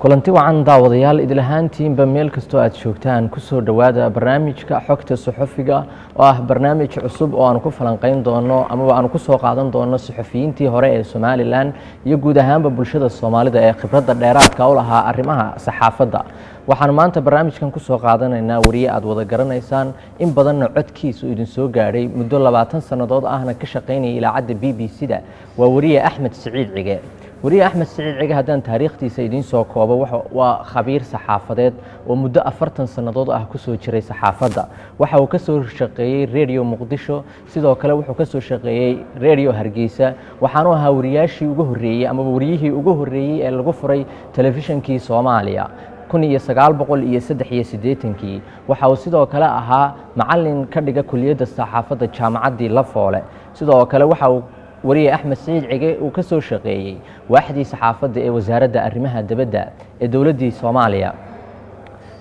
kulanti wacan daawadayaal idil ahaantiinba meel kastoo aad joogtaan kusoo dhowaada barnaamijka xogta suxufiga oo ah barnaamij cusub oo aan ku falanqayn doono amaba aan ku soo qaadan doono suxufiyiintii hore ee Somaliland iyo guud ahaanba bulshada Soomaalida ee khibradda dheeraadka u lahaa arrimaha saxaafadda. waxaan maanta barnaamijkan ku soo qaadanaynaa wariye aad wada garanaysaan in badanna codkiisu idin soo gaadhay muddo 20 sanadood ahna ka shaqaynayay ilaacadda BBC-da waa wariye Axmed Siciid Cige. wariye Axmed Siciid Cige haddaan taariikhdiisa idin soo koobo waa khabiir saxaafadeed oo muddo 40 sanadood ah ku soo jiray saxaafadda. waxa uu ka soo shaqeeyay Radio Muqdisho, sidoo kale wuxuu ka soo shaqeeyay Radio Hargeysa, waxaanu ahaa wariyaashii ugu horeeyay ama wariyihii ugu horeeyay ee lagu furay telefishinkii Soomaaliya 1983. waxa uu sidoo kale ahaa macallin ka dhiga kulliyadda saxaafadda jaamacaddii Lafoole. sidoo kale waxa uu wariye Axmed Siciid Cige uu ka soo shaqeeyay waaxdii saxaafadda ee wasaaradda arrimaha dibadda ee dowladdii Soomaaliya.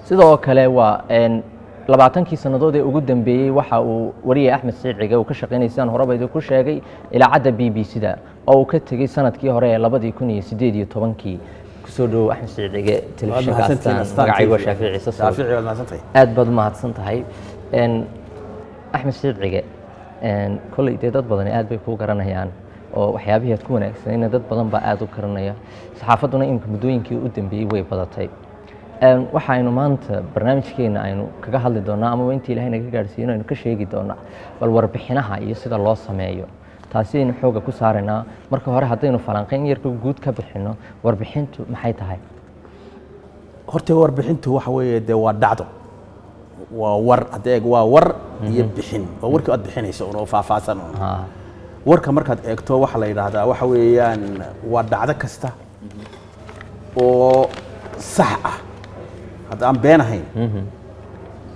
sidoo kale waa 20 sanadood ee ugu dambeeyay waxa uu wariye Axmed Siciid Cige uu ka shaqeynaysan horeba idinku sheegay ilaacadda BBC-da oo uu ka tagay sanadkii hore ee 2018. kusoo dhow Axmed Siciid Cige telefishinkaas magacaygu Shaafici Ciise. Shaafici waad mahadsantahay. aad baad mahadsan tahay. Axmed Siciid Cige kolay dad badan aad bay ku garanayaan oo waxyaabihii aad ku wanaagsanayna dad badan baa aad u garanaya. saxaafadduna imka muddooyinkii u dambeeyay way badatay. waxaynu maanta barnaamijkeena aynu kaga hadli doonaa ama intii Ilaahay naga gaarsiino aynu ka sheegi doonaa bal warbixinaha iyo sida loo sameeyo. taasi aynu xooga ku saaraynaa. marka hore haddaynu falanqayn yarka guud ka bixino warbixintu maxay tahay? horta warbixintu waxa weeye de waa dhacdo, waa war adeeg, waa war iyo bixin, waa warkii aad bixinayso oo faahfaahsan. warka markaad eegto waxa la yiraahdaa waxa weeyaan waa dhacdo kasta oo sax ah hadda aan been ahayn,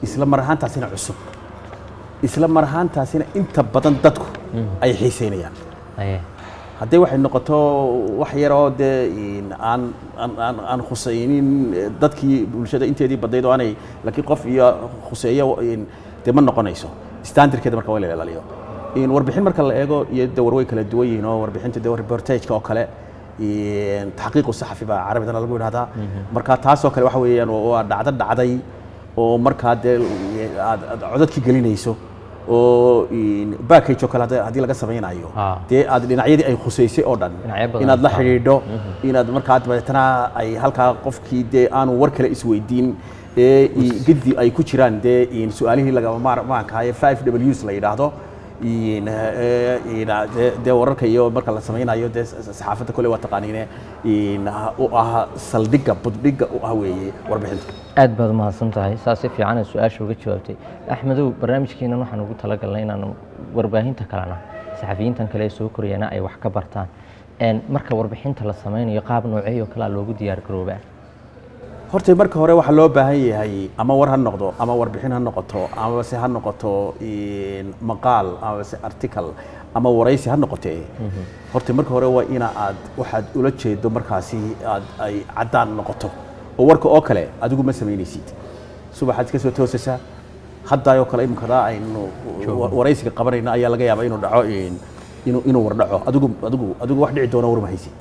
isla mar ahaantaasina cusub, isla mar ahaantaasina inta badan dadku ay xiiseynayaan. haddii waxay noqoto wax yar oo dee aan khusaynin dadkii bulshada inteedii badnayd oo aanay laakiin qof iyo khuseeyo dee ma noqonayso. standardkeeda marka waa la ilaaliyo. warbixin marka la eego iyo dee war way kala duwan yihiin oo warbixinta dee reportage-ka oo kale taxqiiq saxafi baa carabidana lagu yidhahdaa. marka taasoo kale waxa weeyaan waa dhacday oo markaa dee aad codadkii gelinayso oo package oo kale haddii laga samaynayo dee aad dhinacyadii ay khusaysay oo dhan inaad la xidhiidho, inaad markaa dabeetana ay halkaa qofkii dee aanu war kale isweydiin gidi ay ku jiraan dee su-aalihii lagama maarmaankahaye 5Ws la yidhaahdo dee wararka iyo marka la samaynayo dee saxaafadda kole waa taqaaniine u ah saldhigga buddhigga u ah weeye warbixinta. aad baad mahadsan tahay. saas si fiican su-aasha uga jawaabtay. Axmedow, barnaamijkeenan waxaan ugu talagalnay inaan warbaahinta kalena saxafiyiintan kale ee soo korayana ay wax ka bartaan. marka warbixinta la samaynayo qaab noocee oo kale loogu diyaar garoobaa? horta marka hore waxaa loo baahan yahay ama war ha noqdo ama warbixin ha noqoto ama se ha noqoto maqaal ama se article ama waraysi ha noqotee. horta marka hore waa ina aad waxaad ula jeedo markaasi ay caddaan noqoto oo warka oo kale adigu ma samaynaysid. subaxaad iska soo toosaysaa haddaayoo kale imikadaa aynu waraysiga qabanayna ayaa laga yaabaa inuu dhaco inuu war dhaco adigu wax dhici doona war ma haysid.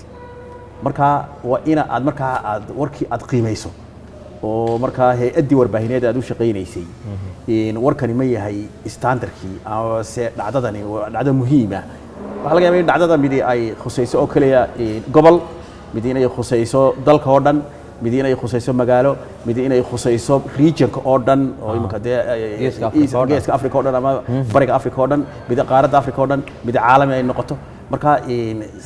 marka waa ina aad markaa aad warkii aad qiimayso oo markaa hay-addii warbaahineed aad u shaqaynaysay warkani ma yahay standardkii ama se dhacdadani waa dhacdo muhiima. waxaa laga yaabaa in dhacdada midi ay khusayso oo kaliya gobol, midi inay khusayso dalka oo dhan, midi inay khusayso magaalo, midi inay khusayso regionka oo dhan oo imika dee geeska Afrika oo dhan ama bariga Afrika oo dhan, midi qaaradda Afrika oo dhan, midi caalami ay noqoto. marka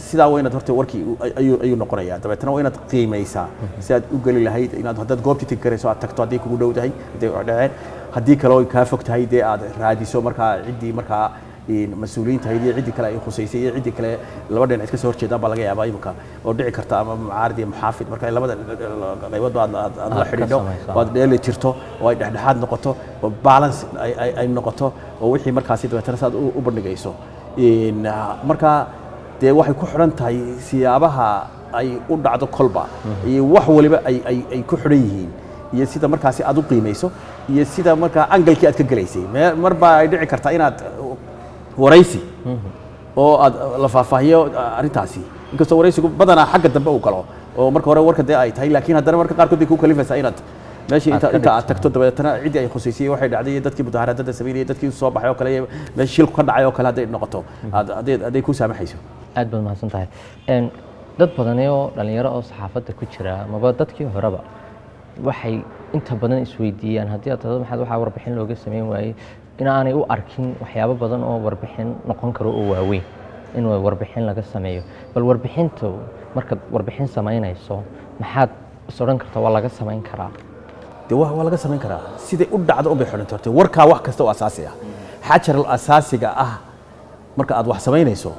sidaa waa inaad horta warkii ayuu noqonayaa. dabeetana waa inaad qiimaysaa si aad u geli lahayd inaad haddaad goobtii tegi karayso aad tagto haddii kugu dhow tahay dhaceen, haddii kale oo kaa fog tahay dee aad raadiso markaa ciddii markaa mas-uuliyiinta ahayd iyo ciddii kale ay khusaysay iyo ciddii kale laba dhinac iska soo horjeedaan baa laga yaabaa imika oo dhici karta ama mucaarad iyo muxaafid. marka labada qayboodba aad la xidhiidho oo aad dheeli jirto oo ay dhexdhexaad noqoto oo balance ay noqoto oo wixii markaasi dabeetana saad u bandhigayso. marka dee waxay ku xidhan tahay siyaabaha ay u dhacdo kolba iyo wax waliba ay ku xidhan yihiin iyo sida markaasi aad u qiimayso iyo sida markaa angalkii aad ka gelaysay. marba ay dhici kartaa inaad waraysi oo aad la faahfaahiyo arrintaasi, inkastoo waraysigu badanaa xagga dambe uu galo oo marka hore warka dee ay tahay laakiin haddana marka qaarkood bay ku kalifaysaa inaad meeshii inta aad tagto dabeetana ciddii ay khusuusiyey waxay dhacday dadkii mudaharaadada sameeyay dadkii soo baxay oo kale meeshii shilku ka dhacay oo kale hadday noqoto hadday ku saamaxayso aad baad mahadsan tahay dad badan oo dhalinyaro oo saxaafadda ku jira amaba dadkii horeba waxay inta badan isweydiiyaan haddii aad maxaad waxaa warbixin looga sameyn waayey in aanay u arkin waxyaabo badan oo warbixin noqon karo oo waaweyn in warbixin laga sameeyo bal warbixintu markaad warbixin samaynayso maxaad is odhan kartaa waa laga samayn karaa dee waa laga samayn karaa siday u dhacdo unbay xidhanta horta warkaa wax kasta oo asaasi ah xajaral asaasiga ah marka aad wax samaynayso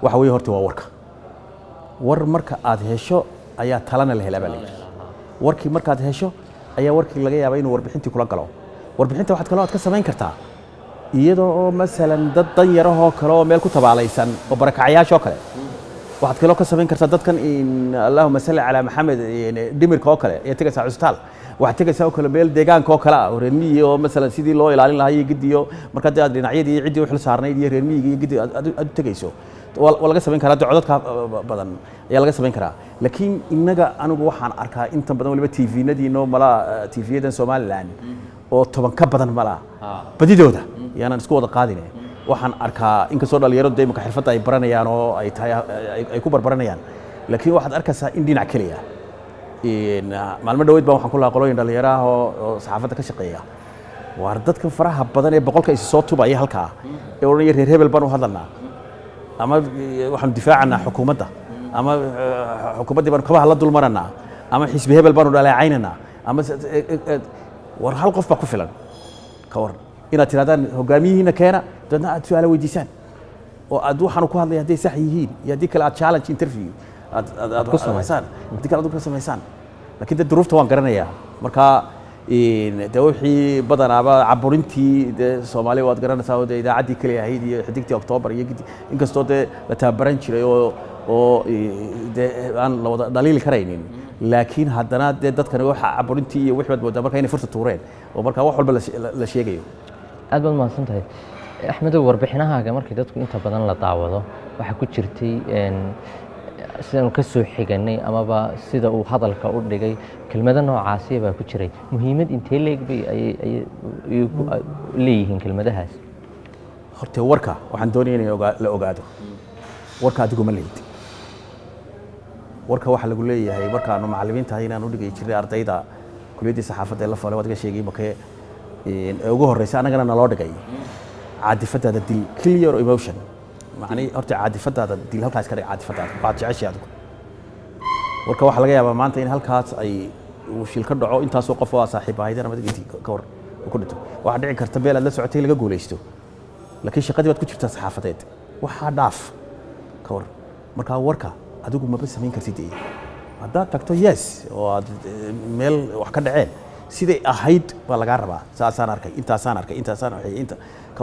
waxa weeye horta waa warka war marka aad hesho ayaa talana la helaa baa layidhi warkii markaad hesho ayaa warkii laga yaabaa inuu warbixintii kula galo warbixinta waxaad kaloo aad ka samayn kartaa iyadoo oo masalan dad danyarahoo kale oo meel ku tabaalaysan oo barakacayaashoo kale waxaad kaloo ka samayn kartaa dadkan allahuma salli calaa maxamed dhimirka oo kale ee tegaysaa cusbitaal waxaad tegaysaa oo kale meel deegaanka oo kale ah oo reer miyi oo masalan sidii loo ilaalin lahaa iyo giddi iyo marka dee aad dhinacyadii iyo ciddii u xil saarnayd iyo reer miyiga iyo giddi aad u tegayso waa laga samayn karaa codadka badan ayaa laga samayn karaa laakiin innaga anigu waxaan arkaa inta badan waliba tvnadiino malaa tvyadan somaliland oo 10 ka badan malaa badidooda yaanaan isku wada qaadine waxaan arkaa inkastoo dhalinyaradu imika xirfadda ay baranayaan oo ay tahay ay ku barbaranayaan laakiin waxaad arkaysaa in dhinac keliya maalmo dhaweyd baan waxaan ku lahaa qolooyin dhalinyaraha oo saxaafadda ka shaqeeya waar dadkan faraha badan ee boqolka is soo tubaya halkaa ee odhanaya reer hebel baan u hadlanaa ama waxaanu difaacanaa xukuumadda ama xukuumaddii baanu kabaha la dulmaranaa ama xisbi hebel baanu dhaleecaynanaa ama war hal qof baa ku filan ka waran inaad tirahdaan hogaamiyihiina keena dadna aad su'aalo weydiisaan oo aad waxaanu ku hadlaya hadday sax yihiin iyo haddii kale aad challenge interview aad ku samaysaan haddii kale aad ku samaysaan laakiin dee duruufta waan garanayaa marka dee wixii badanaaba caburintii dee soomaaliya waad garanaysaa oo dee idaacaddii kale ahayd iyo xidigtii oktoobar iyo inkastoo dee la tababaran jiray oo dee aan la wada dhaliili karaynin laakiin haddana dee dadkani waxa caburintii iyo wixii baad moodaa marka inay furta tuureen oo marka wax walba la sheegayo aad baad mahadsan tahay axmedow warbixinahaaga markii dadku inta badan la daawado waxaa ku jirtay sidaanu ka soo xiganay amaba sida uu hadalka u dhigay kelmado noocaasiya baa ku jiray muhiimad intee leeg bay ayay leeyihiin kelmadahaas horta warka waxaan doonaya in la ogaado warka adigu ma leeyid warka waxa lagu leeyahay markaanu macallimiin tahay inaan u dhigay jiray ardayda kuliyaddii saxaafadda ee la foolay waad ka sheegay markee ugu horreysay annagana naloo dhigay caadifadaada dil kill your emotion macnii horta caadifadaada dil halkaas ka dhig caadifadaada waad jeceshay adigu warka waxaa laga yaabaa maanta in halkaas ay uu shil ka dhaco intaasoo qof oo saaxiib ahaydeen ama intii ka war ku dhinto waxaa dhici karta meel aad la socotay laga guulaysto laakiin shaqadii baad ku jirtaa saxaafadeed waxaa dhaaf ka war markaa warka adigu maba samayn kartid haddaad tagto yes oo aad meel wax ka dhaceen siday ahayd baa lagaa rabaa saasaan arkay intaasaan arkay intaasaan waxay inta ka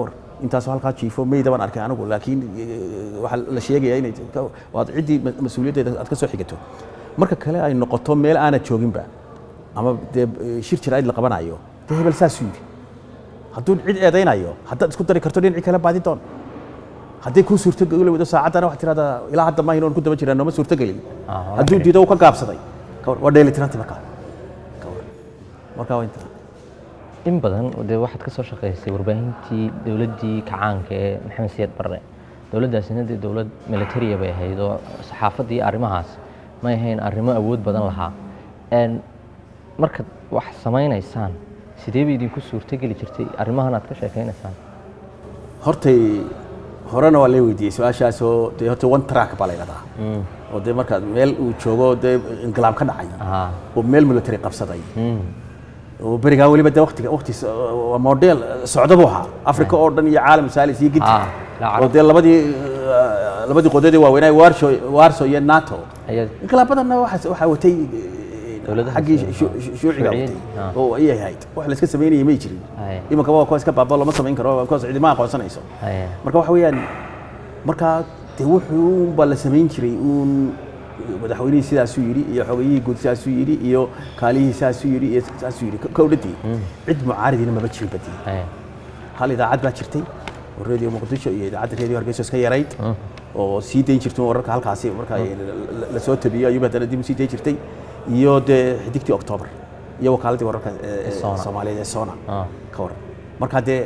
war intaasoo halkaa jiifo meyda baan arkay anigu laakiin waxaa la sheegayaa inay waad ciddii mas-uuliyaddeeda aad ka soo xigato marka kale ay noqoto meel aanad jooginba ama dee shir jir ayd la qabanayo dee hebel saasuu yidhi hadduu cid eedaynayo haddaad isku dari karto dhinacii kale baadi doon hadday kuu suurtogeli weydo saacaddana waxaad tirahdaa ilaa hadda maahin oon ku daba jiraan nooma suurtogelin hadduu diido uu ka gaabsaday waa dheelitiranta markaa waa inta in badan dee waxaad ka soo shaqaysay warbaahintii dowladdii kacaanka ee maxamed siyaad barre dowladdaasina dee dowlad militariya bay ahayd oo saxaafaddii arrimahaas may ahayn arrimo awood badan lahaa markaad wax samaynaysaan sidee bay idinku suurtogeli jirtay arrimahan aad ka sheekaynaysaan hortay horena waa la weydiiyey su-aashaasoo dee horta one track baa la yidhahdaa oo dee markaad meel uu joogo dee inqilaab ka dhacay oo meel military qabsaday oo berigaa weliba dee waqti waa model socdo buu ahaa africa oo dhan iyo caalam saalis iyo gidi oo dee labadii qodoodii waaweynaa warso iyo nato inqilaabadanna waxaa watay xaggii shuuciga watay oo ayay ahayd wax la iska samaynayay may jirin imanka waa kuwa iska baaba lama samayn karo kuwaas ciidamada aqoonsanayso marka waxa weeyaan markaa dee wuxuu baa la samayn jiray uun madaxweynihii sidaasuu yidhi iyo xogayihii guud sidaasuu yidhi iyo kaalihii sidaasuu yidhi iyo sidaasuu yidhi kowdhadii cid mucaaridina maba jirin badii hal idaacad baa jirtay oo radio muqdisho iyo idaacadda radio hargeysa iska yarayd oo sii dayn jirtay wararka halkaasi marka la soo tabiyo ayuu haddana dib u sii dayn jirtay iyo dee xidigtii October iyo wakaaladii wararka Soomaaliyeed ee Sona ka waran marka dee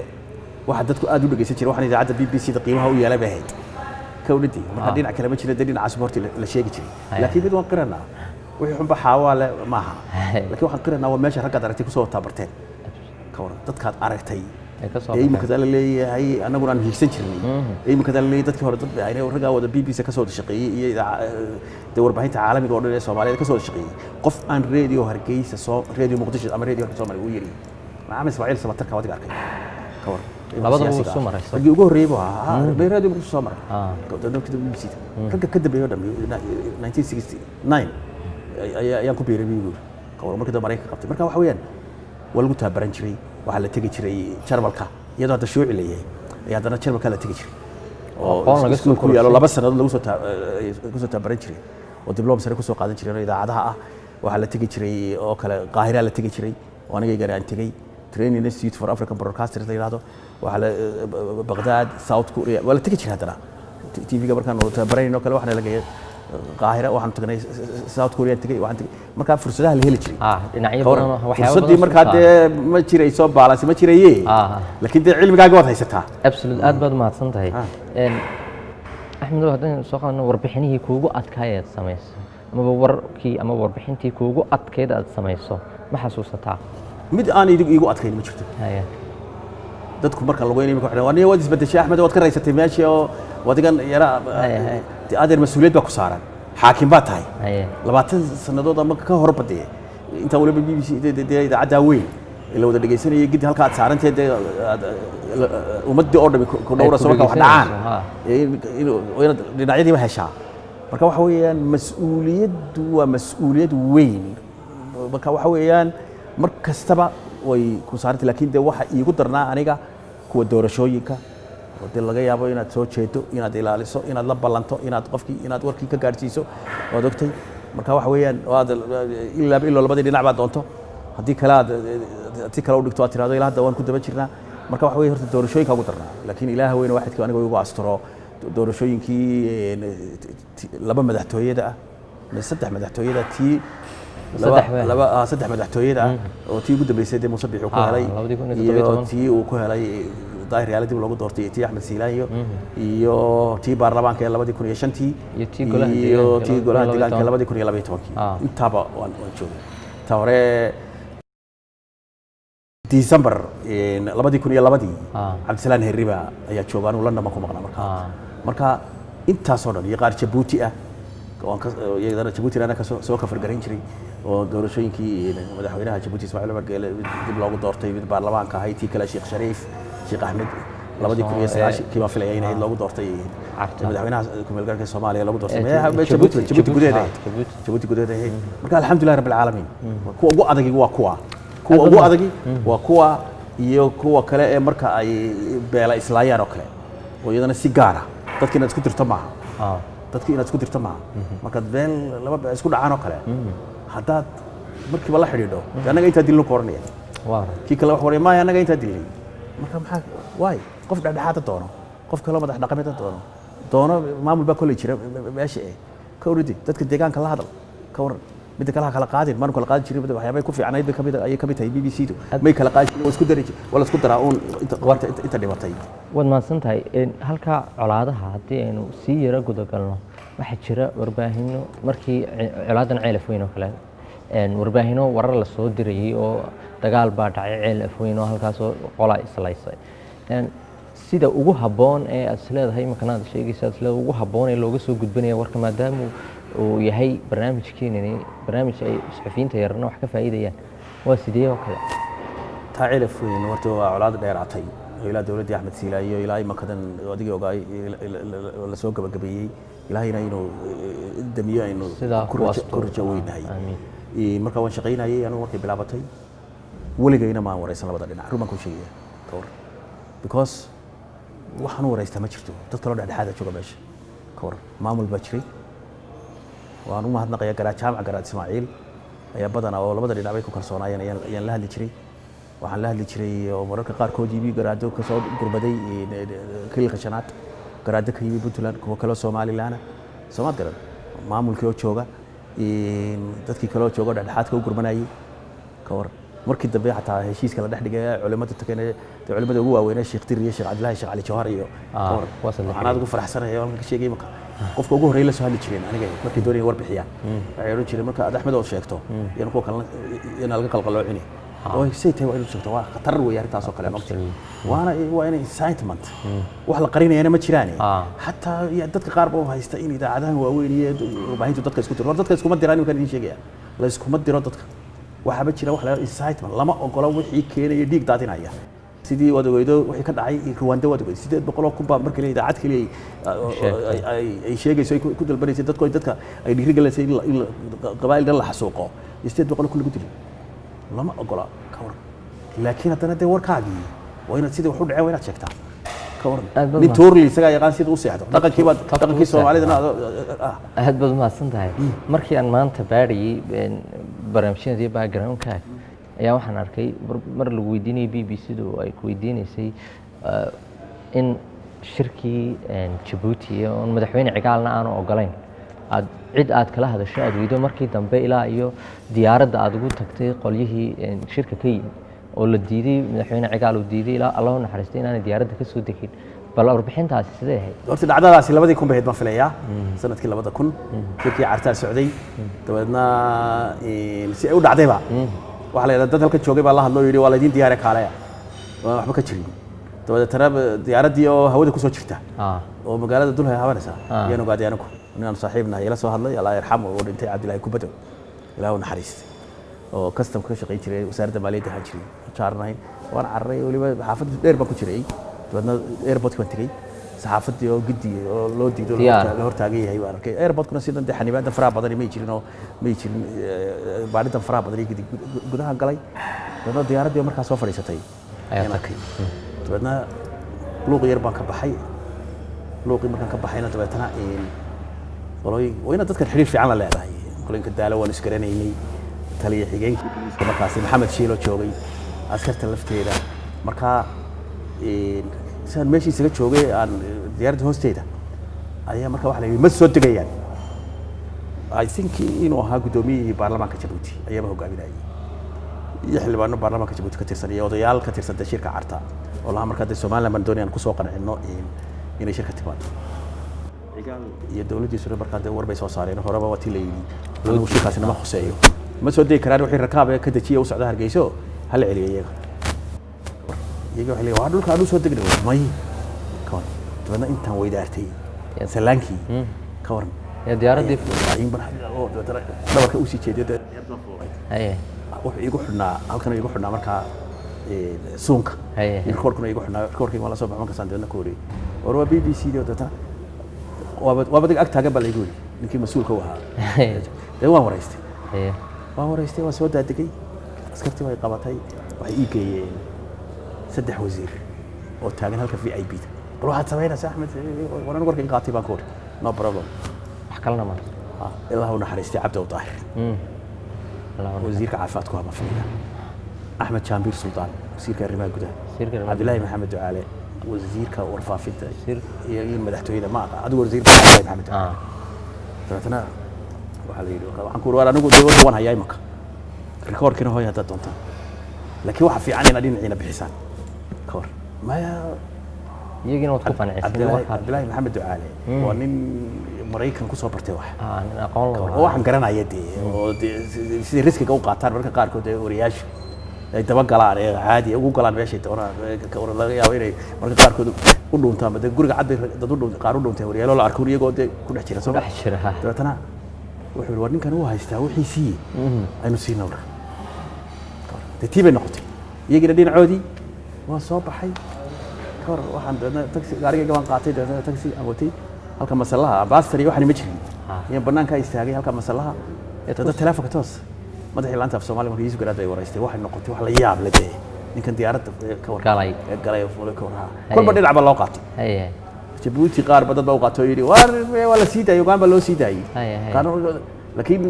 waxa dadku aad u dhageysan jiray waxaan idaacadda BBC da qiimaha u yeelay bay ahayd ka wadidii marka dhinac kale ma jira dhinaca sport la sheegi jiray laakiin mid waan qiranaa wixii xunba xawaale maaha laakiin waxaan qiranaa waa meesha ragga aragtay ku soo tabarteen ka waran dadkaad aragtay imika la leeyahay annaguna aan hiigsan jirnay imika la leeyahay dadkii hore dad ay ragga wada BBC ka soo shaqeeyay iyo warbaahinta caalamiga oo dhan ee Soomaaliyeed ka soo shaqeeyay qof aan radio Hargeysa soo radio Muqdisho ama radio Soomaaliya u yiri Maxamed Ismaaciil Samatarka wadiga arkay ka waran labada uu soo maray ragii ugu horeeyay baa radio Muqdisho soo maray dadka BBC ragga ka dambeeyay oo dhan 1969 ayaan ku biiray buu ka waran markii Mareykanka qabtay marka waxa weeyaan waa lagu tababaran jiray waxaa la tegi jiray Jarmalka iyadoo hadda shuuci leeyahay ayaa haddana Jarmalka la tegi jiray oo laga soo koriyo 2 sanadood lagu soo tababaran jiray oo diblom sare ku soo qaadan jiray idaacadaha ah waxaa la tegi jiray oo kale Qaahira la tegi jiray oo aniga gaaraan tegay Training Institute for African Broadcasters la yiraahdo waxaa la Baghdad South Korea waa la tegi jiray haddana TV-ga markaan oo tababaran oo kale waxaan la geeyay Qaahira waxaan tagnay South Korea tagay waxaan tagay marka fursadaha la heli jiray dhinacyo badan waxyaabo fursadii marka dee ma jirayso balance ma jirayee laakiin dee cilmigaaga waad haysataa absolute aad baad mahadsan tahay Axmed haddaan soo qaadano warbixinihii kuugu adkaayeed sameysay ama warkii ama warbixintii kuugu adkeed aad sameyso ma xasuusataa mid aan igu adkayn ma jirto dadku marka lagu inay ku xidhan waa isbedeshay Axmed waad ka raysatay meeshii oo wadigan yara adeer mas'uuliyad baa ku saaran xaakim baa tahay 20 sanadood ama ka hor badiyay inta waliba BBC idaacada weyn ila wada dhageysanayay gidi halka aad saaranteed ummadii oo dhan ku dhowra soo ka wax dhacaan dhinacyadii ma heshaa marka waxa weeyaan mas'uuliyaddu waa mas'uuliyad weyn marka waxa weeyaan mar kastaba way ku saartay laakiin de waxa iigu darnaa aniga kuwa doorashooyinka oo dee laga yaabo inaad soo jeedo inaad ilaaliso inaad la ballanto inaad qofkii inaad warkii ka gaarsiiso waad ogtay marka waxa weeyaan ilaa labadii dhinac baad doonto haddii kale aad si kale u dhigto aad tiraahdo ilaa hadda waan ku daba jirnaa marka waxa weeye horta doorashooyinka ugu darnaa laakiin ilaaha weyne waxidka aniga igu asturo doorashooyinkii laba madaxtooyada ah saddex madaxtooyada tii saddex madaxtooyada oo tii ugu dambeysay dee Muuse Biixi ku helay iyo tii uu ku helay daahir dib loogu doortay tii Axmed Siilaanyo iyo tii baarlamaanka ee 2005 iyo tii golaha deegaanka 2012 intaba waan joogay ta hore December 2002 Cabdisalaan Herriba ayaa joogaan uu London ku maqnaa marka intaas oo dhan iyo qaar Djibouti ah oo iyadana Djibouti ana ka soo ka fargarin jiray oo doorashooyinkii madaxweynaha Djibouti Ismaaciil Omar Geele dib loogu doortay mid baarlamaanka ahay tii kale Sheekh Shariif Sheekh Ahmed 2009 kii ma filayay in loogu doortay madaxweynaha ku-meelgaarka Soomaaliya loogu doortay Djibouti gudaheeda marka alxamdulillaah rabbil caalamiin kuwa ugu adagi waa kuwa ugu adagi waa kuwa iyo kuwa kale ee marka ay beela islaayaan oo kale oo iyadana si gaar ah dadka inaad isku dirto maaha dadka inaad isku dirto maaha marka beel laba isku dhacaan oo kale haddaad markiiba la xidhiidho annaga intaa dilno koranaya kii kale wax waray maaya annaga intaa dilnay marka maxaa waay qof dhexdhexaad doono qof kale madax dhaqameed doono maamul baa kolay jira meesha ka uridi dadka deegaanka la hadal ka waran mid kale kala qaadin marka kala qaadi jiray waxyaabay ku fiicnayd bay kamid ay kamid tahay BBC du may kala qaadi jiray isku daray wala isku daraa oo inta dhimatay wad maadsantahay halka colaadaha hadii aynu si yara gudagalno waxa jira warbaahinno markii colaadan ceelaf weyn oo kale warbaahinno warar la soo dirayay oo dagaal baa dhacay ceelaf weyn oo halkaas oo qola islaysay sida ugu haboon ee aad leedahay makanaad sheegaysaa sida ugu haboon ee looga soo gudbinayo warka maadaama uu yahay barnaamijkeenani barnaamij ay suxufiyiinta yarna wax ka faa'iidayaan waa sidee oo kale taacilaf weyn warta waa colaad dheeraatay ilaa dawladda Axmed Siilaanyo ilaa imakadan adigii ogaay la soo gabagabeeyay ilaahayna inuu damiyo aynu ku rajaweynahay marka waan shaqaynayay anigu markay bilaabatay waligayna ma waraysan labada dhinac ruman ku sheegaya kawar because waxaan waraystaa ma jirto dad kale dhexdhexaad jooga meesha kawar maamul baa jiray waan u mahadnaqayaa garaa jaamac garaa Ismaaciil ayaa badanaa oo labada dhinac bay ku kalsoonaayeen ayaan la hadli jiray waxaan la hadli jiray oo mararka qaar kood iibi garaado ka soo gurbaday kilka shanaad garaado ka yimi Puntland kuwa kale Soomaaliland Soomaad garan maamulkii oo jooga dadkii kale oo jooga dhexdhexaadka u gurmanayay ka war markii dambe xataa heshiiska la dhex dhigay culimada takeena culimada ugu waaweyn Sheekh Tir iyo Sheekh Cabdullaahi Sheekh Ali Jawhar iyo waxaan ugu faraxsanahay oo ka sheegay marka qofka ugu horeeyay la soo hadli jireen aniga markii doonayay warbixiyaan waxay oran jireen marka Axmed oo sheegto inuu ku kala in laga qalqaloocini oo saytay waa inuu sheegto waa khatar weey arrintaas oo kale markii waa in incitement wax la qarinayna ma jiraan hatta dadka qaar baa haysta in idaacadahan waaweyn iyo warbaahintu dadka isku diro dadka isku ma diraan kan idin sheegaya la isku ma diro dadka waxa ba jira wax la incitement lama ogola wixii keenay dhiig daadinaya sidii wadaweydo wixii ka dhacay Rwanda wadaweydo 800 kun baa markii idaacad kaliya ay sheegayso ku dalbanaysa dadka ay dhiirigelisay in qabaa'ilka la xasuuqo 800 kun lagu dilay lama ogola ka war laakiin haddana de warkaagii waa inaad sidii wax u dhacay waa inaad sheegtaa ka war nin toorli isaga yaqaan sidii u seexdo dhaqankii Soomaalida aad baad mahadsan tahay markii aan maanta baariyay barnaamijyadii background-ka ayaa waxaan arkay mar lagu weydiinayay BBC-du ay ku weydiinaysay in shirkii Djibouti oo madaxweyne Cigaalna aanu ogolayn cid aad kala hadasho aad weydo markii dambe ilaa iyo diyaaradda aad ugu tagtay qolyihii shirka ka yimid oo la diiday madaxweyne Cigaal uu diiday ilaa Allah u naxariistay inaanay diyaaradda ka soo degin bal warbixintaasi sidee ahayd horta dhacdadaasi 2000 bahayd ma filayaa sanadkii 2000 shirkii cartaa socday dabeedna si ay u dhacdayba waxa la yiraahdaa dad halka joogay baa la hadloo yiri waa la idin diyaar kaalaya waxba ka jirin dabeedna diyaaradii oo hawada ku soo jirta oo magaalada dul haawanaysa yaanu gaadhay anagu inaan saaxiibna ila soo hadlay Allah yarxamo oo dhintay Cabdullaahi Kubado ilaahu naxariisto oo custom ka shaqeyn jiray wasaaradda maaliyadda ha jiray jaarnayn waan carray waliba xaafad dheer baan ku jiray dabeedna airport ka tagay saxaafadii oo gidi oo loo diido la hortaagay yahay waan arkay airport-kuna sidan de xanibaada faraha badan ma jirin baadhida faraha badan gidi gudaha galay dabeedna diyaaradii markaa soo fadhiisatay ayaan arkay dabeedna luuq yar baan ka baxay luuqii markaan ka baxayna dabeetana wayna dadkan xiriir fiican la leedahay qolinka daalo waan isgaranaynay taliye xigeenka markaas Maxamed Shiilo joogay askarta lafteeda markaa saan meeshii isaga joogay aan diyaaradda hoosteeda ayaa markaa waxa la yiri ma soo degayaan I think inuu ahaa gudoomiyihii baarlamaanka Djibouti ayaa hogaaminayay iyo xildhibaano baarlamaanka Djibouti ka tirsan iyo odayaal ka tirsan shirka carta oo la markaa Soomaaliland baan doonayaan ku soo qancino inay shirka timaado iyo dawladdiisu markaa warbay soo saareen horeba waa tii la yiri loo shirkaasna ma xuseeyo ma soo deegi karaan wixii rakaab ka dajiya u socda Hargeysa hal celiyo iyaga waxa leeyahay dhulka aanu soo degnay may koon dadna intaan weydaartay salaankii ka waran ya diyaaradii in oo dhabarka u sii jeeday diyaaradda fuulay wuxuu igu xidhnaa halkan igu xidhnaa markaa suunka rekoorkuna igu xidhnaa rekoorkii wala soo baxay markaa sandeena ku wari waa BBC iyo dadna waa badag ag taagan baa la igu wari ninkii mas'uulka u ahaa waan waraystay waa soo daadegay askartii way qabatay waxay ii geeyeen 3 wasiir oo taagan halka VIP bal waxaad sameynaysaa Axmed waran warka qaatay baan ku wari no problem wax kalena ma ilaahu naxariistay Cabdi Daahir wasiirka caafimaadku waa mafruuda Axmed Jaambir Sultan wasiirka arrimaha gudaha Cabdullaahi Maxamed Ducaale wasiirka warfaafinta iyo madaxtooyada ma adigu wasiirka Maxamed Ducaale taasna waxa la yiri waxaan ku war anigu dawladda waan hayay marka rekoorkina hooy hadda doonta laakiin waxa fiican in dhinaciina bixisaan ka war maya iyagina wad ku qanacsan Cabdullaahi Maxamed Ducaale waa nin Mareykan ku soo bartay wax nin aqoon leh oo waxaan garanayay oo sidii riskiga u qaataan marka qaarkood wariyaasha ay daba galaan caadi ugu galaan meesha doonaan laga yaabo inay marka qaarkood u dhuuntaan bad guriga cad dad u dhuuntay qaar u dhuuntay wariyaalo la arko iyagoo ku dhex jira soo dabeetana wuxuu war ninkan uu haystaa wixii aynu siinaa tiibay noqotay iyagina dhinacoodii waa soo baxay kor waxaan taxi gaariga waan qaatay taxi awootay halka masalaha baastari waxaan ma jirin iyo banaanka istaagay halka masalaha dad telefoonka toos madaxii laanta af Soomaaliya markii isu garaad ay waraystay waxay noqotay wax la yaab leh ninkan diyaaradda ka war galay fuulay ka war kolba dhinac ba loo qaatay Djibouti qaar badan baa u qaatay yiri waa la sii daayay Uganda loo sii daayay laakiin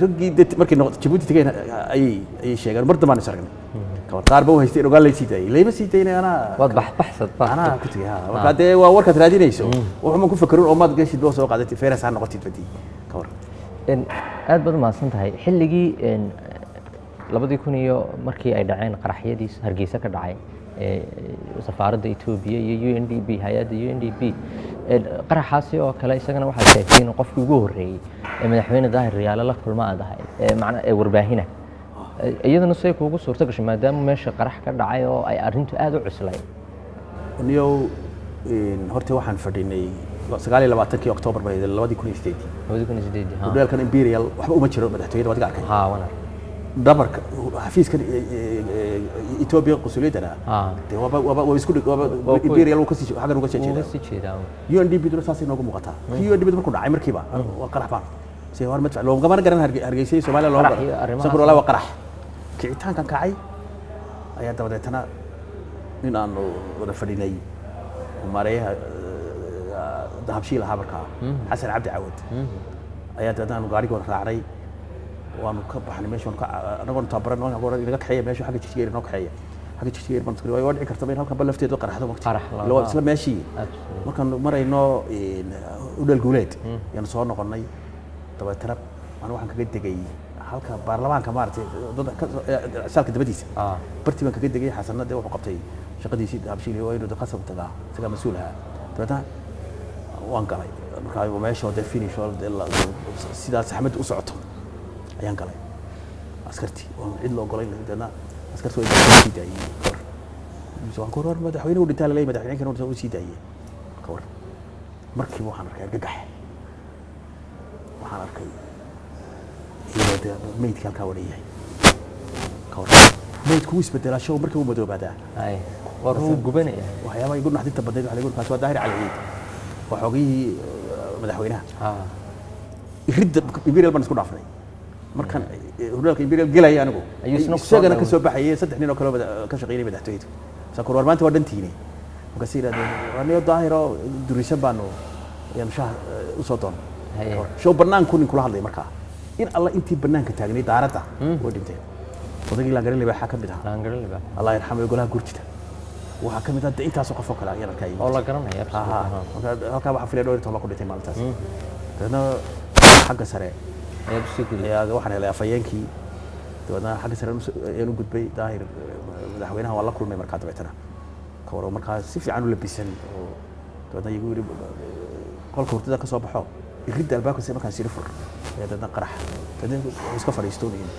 ragii markii Djibouti tagay ay sheegaan mar dambe aan isargnay qaar ba haystay ogaal lay siitay leeyma siitay ana wad baxsad ana ku tagay marka de waa warka raadinayso wuxuu ku fakirin oo maad gashid boo soo qaadatay feeras aan noqotid badii ka war aad baad maasan tahay xilligii 2000 iyo markii ay dhaceen qaraxyadii Hargeysa ka dhacay safaaradda Itoobiya iyo UNDP hay'adda UNDP qaraxaasi oo kale isagana waxa sheegtay in qofkii ugu horeeyay madaxweyne Daahir Riyaale la kulma adahay macna warbaahina iyadana say kuugu suurto gashay maadaama meesha qarax ka dhacay oo ay arintu aad u cuslay niyo horta waxaan fadhinay 29 October 2008 ha dalkan Imperial waxba uma jiro madaxtooyada wadiga arkay ha wana dabarka xafiiska Ethiopia qusuliyadana de waba isku Imperial uu ka sii xagan uga jeedaa UNDP dad saasi noogu muuqata UNDP markuu dhacay markiiba waa qarax baan si hor madfac loo gaban garan Hargeysa Soomaaliya loo sabir wala waa qarax kicitaankan kacay ayaa dabadeetana in aan wada fadhinay mareeyaha dahabshiil ahaa markaa xasan cabdi caawad ayaa dadaan gaariga raacay waanu ka baxnay meeshan ka anagoon tabaran inaga kaxeeya meesha xagga jijgeer noo kaxeeya xagga jijgeer baan way wadi kartaa in halkan balafteedo qaraxdo waqti loo isla meeshii markaan marayno u dhal guuleed yaan soo noqonay dabatarab aan waxaan kaga degay halka baarlamaanka maartay dadka salka dabadiisa barti baan kaga degay xasanada wuxuu qabtay shaqadiisii dahabshiil oo inuu qasab tagaa isaga mas'uulaha dabada waan galay markaa meesha oo finish oo sidaas Axmed u socoto ayaan galay askarti oo cid loo golay dadna askartu way sii daayeen soo koor madaxweynuhu dhintaa la leeyahay madaxweynaha inuu sii daayay koor markii waxaan arkay argagax waxaan arkay iyada meydka halka wareeyay koor meydku isbedela show markii uu madoobaada ay war uu gubanaya waxyaabo ay gudnaxdinta badneed waxa lagu kaas waa daahir cali waxoogii madaxweynaha iridda Imperial baan isku dhaafnay markan hudalka Imperial galay anigu isagana ka soo baxayay saddex nin oo kale ka shaqeynay madaxtooyada saakor war maanta waa dhantiine marka siiraadeen waniyo daahiro durisan baanu yaan shaah u soo doon show banaan kun kula hadlay markaa in alla intii banaanka taagnay daarada oo dhintay odagii la garan leeyahay waxa ka mid ah Allah yarxamo golaha gurtida waxa ka mid ah intaas qof oo kale ayaan arkay oo la garanaya halka waxa filan oo toban ku dhintay maalintaas dadna xagga sare ayaa waxaan helay afayeenkii dadna xagga sare inuu gudbay daahir madaxweynaha waa la kulmay markaa dabeetana ka waro markaa si fiican u labisan oo dadna iyagu yiri qolka hurdada ka soo baxo iridda albaabka si markaa sirfur dadna qarax dadna iska fariistoonayeen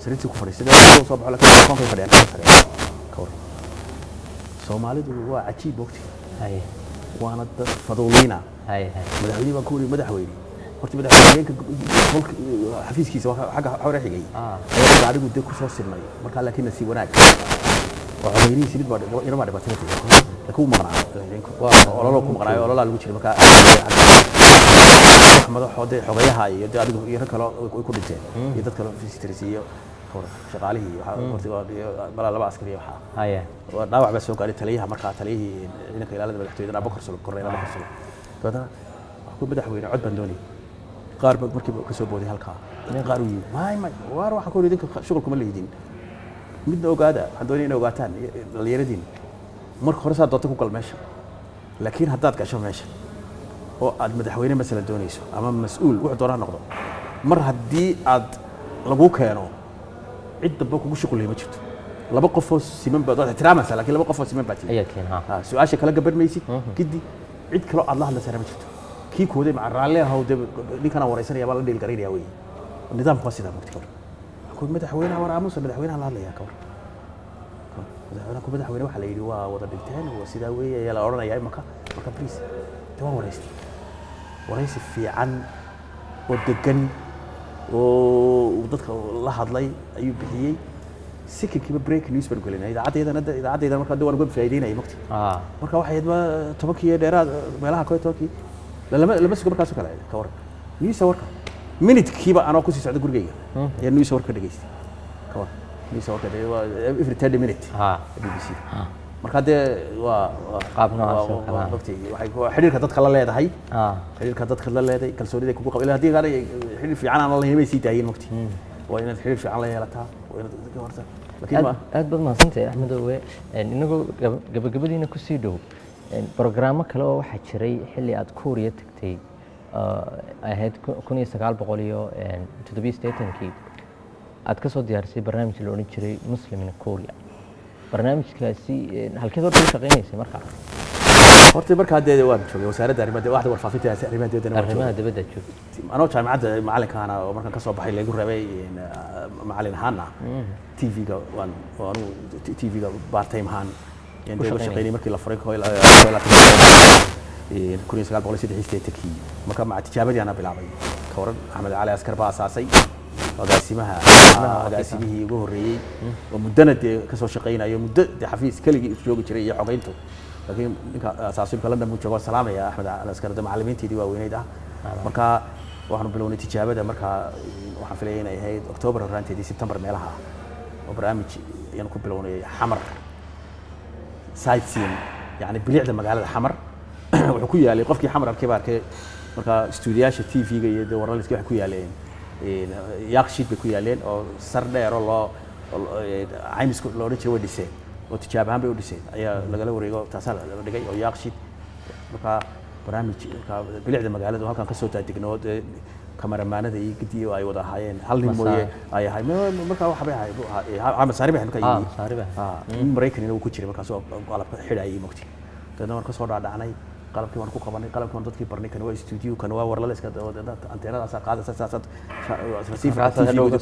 sariirtii ku fariistay soo baxo laakiin qolka fadhiyaan ka waro Soomaalidu waa cajiib waqti hay waana dad fadowliina hay madaxweynaha baan ku yiri madaxweyne horta madaxweynaha qolka xafiiskiisa xagga xawra xigay ayaa gaarigu dib ku soo sirnay marka laakiin si wanaag waxa weeyii sidii baa ina ma dhibaatay ku maqnaa waa ku maqnaa oo la lagu jiray marka madaxooda xogayaha iyo adigu iyo kale ku dhinteen iyo dad kale fiisitirisiyo shaqaalihii waxa horta laba askari waxa haya dhaawac baa soo gaaray taliyaha marka taliyihii ciidanka ilaalada madaxtooyada Abubakar Sulu korneyl Abubakar Sulu dadana ku madaxweyne cod baan doonay qaar markii ka soo booday halka in qaar uu may waar waxa ku idinka shaqo kuma leedin midna ogaada waxaan doonay in ogaataan dhalinyaradiin marka hore saa doonta ku gal meesha laakiin haddaad gasho meesha oo aad madaxweyne masala doonayso ama mas'uul wuxuu doonaa noqdo mar haddii aad lagu keeno cid daba kugu shaqo leeyma jirto laba qof oo siman baad ixtiraamaysaa laakiin laba qof oo siman baad ayaa keen ha su'aasha kala gabar maysid gidi cid kale aad la hadlaysaa ma jirto kii kooday ma raalle ah oo ninkana wareysanaya baa la dheel gareynaya way nidaamku waa sidaa mugti kor ku madaxweynaha war aamusa madaxweynaha la hadlaya kor madaxweynaha waxa la yiri waa wada dhinteen oo sidaa weeye ayaa la oranayaa marka please waa wareysi fiican oo degan oo dadka la hadlay ayuu bixiyay sikirkiiba break news baan gelinay idaacadeedana marka dawaan uga faa'iideynay mugti marka waxay idma 10 dheeraad meelaha kooy tookii lama sugo markaas kale ka war news warka minute kiiba anoo ku sii socda gurigayga ayaa news warka dhageystay ka war news warka every 10 minutes BBC marka de waa qaabna waqti waxay xiriirka dadka la leedahay xiriirka dadka la leedahay kalsoonida kugu qabo ilaa hadii qaar xiriir fiican aan la yeemay sii daayeen waqti waa inaad xiriir fiican la yeelataa waa inaad dadka horta laakiin ma aad baad mahadsantahay axmedowe inagoo gabagabadiina kusii dhow brogrammo kale oo waxaa jiray xilli aad kuuriya tagtay ahayd 1987 aad ka soo diyaarisay barnaamij la odhan jiray Muslim in Korea barnaamijkaasi halkeed horta u shaqeynaysay markaa horta markaa dee waan joogay wasaaradda arrimaha warfaafinta arrimaha dibadda joogtay anoo jaamacadda macalinkaana oo markaan ka soo baxay lagu rabay macalin ahaana TV-ga waan TV-ga part time ahaan inta uu shaqeynay markii la furay 1983 marka ma tijaabadii ana bilaabay ka waran Axmed Cali Askar baa asaasay agaasimihii ugu horreeyey oo muddana dee ka soo shaqeynayo muddo dee xafiis keligii joogi jiray iyo xogeyntu laakiin ninka asaasiinka London buu joogo salaamaya Axmed Cali Askar macallimiintii waaweynayd marka waxaanu bilownay tijaabada marka waxaan filayay inay ahayd October horaanteedii September meelaha oo barnaamij ayaan ku bilownay Xamar sightseeing yani bilicda magaalada Xamar wuxuu ku yaalay qofkii Xamar arkay baarkay marka stuudiyaasha TV-ga iyo wararka wax ku yaaleen yaaqshid bay ku yaaleen oo sar dheer oo loo caymisku loo dhigay wadisay oo tijaabahan bay u dhisay ayaa lagala wareego taasal la dhigay oo yaaqshid marka barnaamij bilicda magaalada halkan ka soo taadigno kamaramaanada iyo gadiyo ay wada hayeen hal nin mooye ay ahay marka waxa bay ahay ama saariba marka Mareykan inuu ku jiray markaas oo qalabka xidhay moqti dadna marka soo dhaadhacnay qalabkii waan ku qabanay qalabkii waan dadkii barnay kan waa studio kan waa warla iska anteenadaas qaadaysa saasad receiver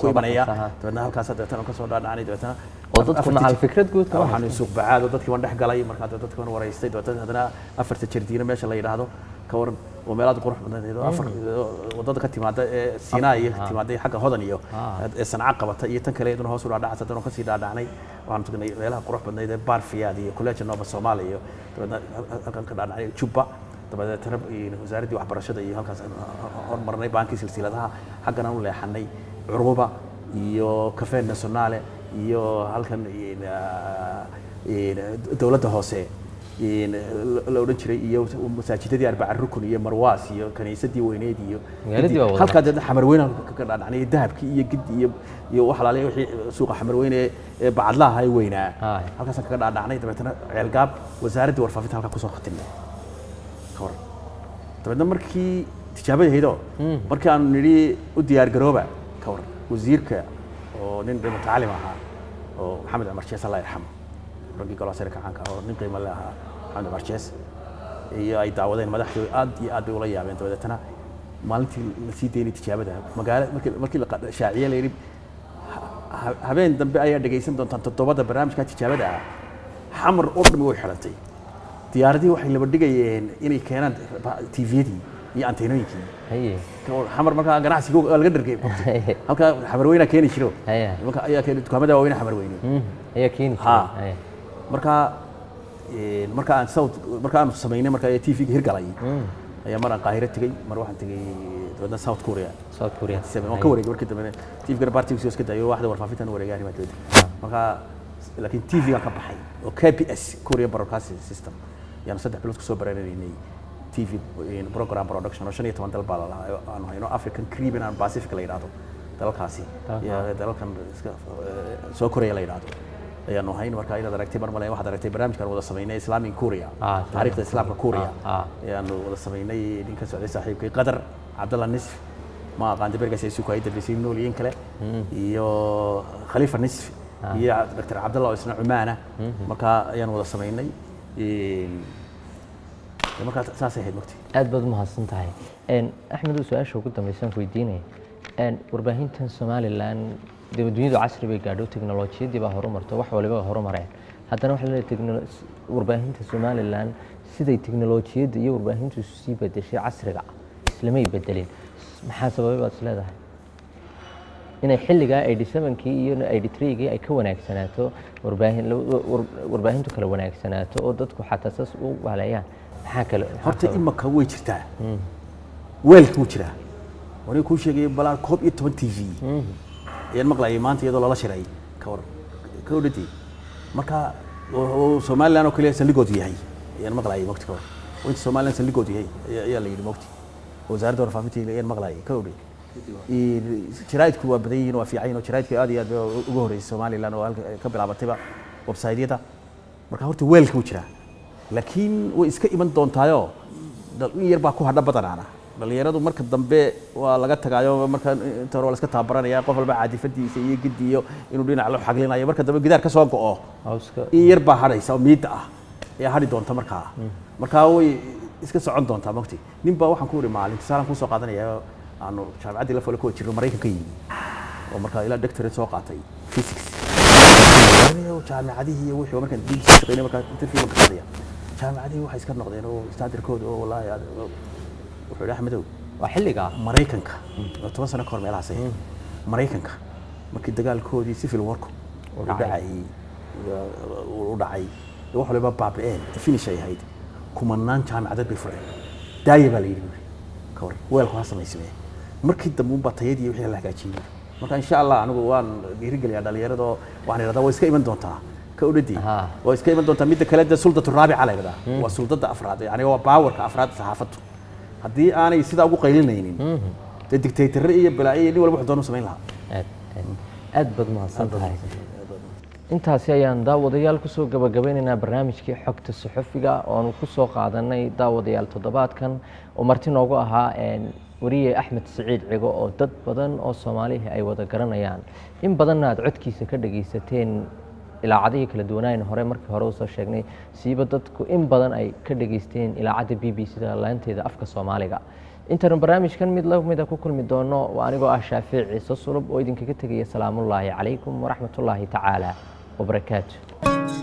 ku imanaya dadna halkaas dadna ka soo dhaadhacnay dadna oo dadku macal fikrad guud ka waxaan suuq bacaad oo dadkii waan dhex galay marka dadkii waan wareystay dadna afarta jardiina meesha la yiraahdo ka waran oo meelaad qurux badan afar wadada ka timaada ee Sinaa iyo timaada xagga hodan iyo ee Sanca qabata iyo tan kale idin hoos u dhaadhacay dadna ka sii dhaadhacnay waxaan tagnay meelaha qurux badnayd ee Barfiyaad iyo College Nova Soomaaliya iyo dadna halkan ka dhaadhacay Juba dabada tarab iyo wasaaradda waxbarashada iyo halkaas hormarnay baankii silsiladaha xaggan aan u leexanay Curuba iyo Cafe Nationale iyo halkan dawladda hoose la odhan jiray iyo masaajidadii arbaca rukun iyo marwaas iyo kaniisadii weyneed iyo halka dad xamar weyn ka dhaadhacnay dahabkii iyo gidi iyo wax laalay wixii suuqa xamar weyn ee bacadlaha ay weynaa halkaas ka dhaadhacnay dabeetana ceelgaab wasaaradda warfaafinta halka ku soo khatimay kor dabeetana markii tijaabada haydo markii aan niri u diyaar garooba kor wasiirka oo nin mutacallim ahaa oo Maxamed Umar Shees Allah yarxamo ragii golaha sare kacanka oo nin qiimo leh ahaa Maxamed Umar Shees iyo ay daawadeen madaxdu aad iyo aad bay ula yaabeen dabeetana maalintii la sii deynay tijaabada magaalada markii la shaaciye la yiri habeen dambe ayaa dhageysan doontaan todobada barnaamijka tijaabada Xamar oo dhan way xirantay diyaaradii waxay laba dhigayeen inay keenaan TV-dii iyo anteenooyinkii Xamar marka ganacsiga laga dhargay halka xamar weyna keeni jiro marka ayaa keenay dukaamada weyna xamar weyne ayaa keeni jiray marka aan sameynay marka TV-ga hirgalay ayaa mar aan Qaahiro tagay mar waxaan tagay dawladda South Korea oo ka wareegay markii dambe TV-ga bartigiisa iska dayo waxda warfaafintan wareegay dawladda marka laakiin TV-ga ka baxay oo KBS Korea Broadcasting System yaan 3 bilood ku soo baranaynay TV program production oo 15 dal baa aan hayno African Caribbean and Pacific la yiraahdo dalkaasi iyo dalkan soo Korea la yiraahdo ayaanu hayn marka inaad aragtay mar waxaad aragtay barnaamijkan wada sameynay Islamic Korea taariikhda islaamka Korea ayaanu wada sameynay ninka socday saaxiibkay Qadar Abdullah Nisf ma aqaan dabarkaas ay suuqay dabisay nooliin kale iyo Khalifa Nisf iyo Dr. Abdullah isna Umaana marka ayaanu wada sameynay marka saasay ahayd waqti aad baad mahadsan tahay Axmed su'aasha ugu dambaysan weydiinay warbaahintan Somaliland dawladdu casri bay gaadho teknolojiyadii baa horumartay wax waliba horumareen haddana waxa la leeyahay warbaahinta Somaliland siday teknolojiyadda iyo warbaahintu sii bedeshay casriga islamay bedelin maxaa sababay baad leedahay inay xilliga 87kii iyo 83kii ay ka wanaagsanaato warbaahintu kala wanaagsanaato oo dadku xataa saas u walaayaan maxaa kale horta imaka way jirtaa weelku jiraa wani ku sheegay balaa 12 TV ayaan maqlaayay maanta iyadoo lala shiray ka war ka odhati marka Somaliland oo kaliya saldhigood yahay ayaan maqlaayay waqti ka war Somaliland saldhigood yahay ayaa la yiri waqti wasaaradda warfaafinta ayaan maqlaayay ka odhati jaraa'idku waa badan yihiin waa fiican yihiin oo jaraa'idka aad iyo aad bay uga horreysay Somaliland oo halka ka bilaabatayba website-yada marka horta weelka wuu jiraa laakiin way iska iman doontaayo in yar baa ku hadha badanaana dhalinyaradu marka dambe waa laga tagaayo marka inta hore waa la iska tababaranaya qof walba caadifadiisa iyo gidiyo inuu dhinac loo xaglinayo marka dambe gidaar ka soo go'o in yar baa hadhaysa oo miidda ah ayaa hadhi doonta markaa way iska socon doontaa waqti nin baa waxaan ku iri maalin saaran ku soo qaadanaya aanu jaamacaddii la falo ku jirno Mareykanka yimi oo markaa ilaa doctorate soo qaatay physics jaamacadihii iyo wixii markaan diin shaqeynay markaa interview ka qaadaya jaamacadihii waxay iska noqdeen oo standardkooda oo wallahi wuxuu yidhi Axmedow waa xilliga Mareykanka 10 sano ka hor meelahaas Mareykanka markii dagaalkoodii civil war u dhacay wax waliba baabeen finish ay ahayd kumanaan jaamacadad bay fureen daaya baa la yidhi ka war weelku ha samaysmee markii dambe un batayadii wixii la hagaajiyay marka insha Allah anigu waan dhiirigelinayaa dhalinyarada waxaan yiraahdaa way iska iman doontaa ka udhadi way iska iman doontaa midda kale sultatu raabica la yiraahdaa waa sultada afraad yani waa powerka afraad saxaafadu haddii aanay sidaa ugu qaylinaynin dictator iyo balaayo nin walba wuxuu doonuu samayn lahaa aad baad mahadsantahay intaasi ayaan daawadayaal kusoo gabagabeynaynaa barnaamijkii xogta suxufiga oo aanu kusoo qaadanay daawadayaal toddobaadkan oo marti noogu ahaa wariye Axmed Saciid Cigo oo dad badan oo Soomaaliyeed ay wada garanayaan in badanna aad codkiisa ka dhageysateen ilaacadihii kala duwanaayn hore markii hore soo sheegnay siiba dadku in badan ay ka dhageysteen ilaacada BBC-da laanteeda afka Soomaaliga intaan barnaamijkan mid la mid ku kulmi doono waa anigoo ah Shaafiic Ciise Sulub oo idinkaga tagaya salaamullaahi calaykum wa rahmatullaahi tacaala wa barakaatuh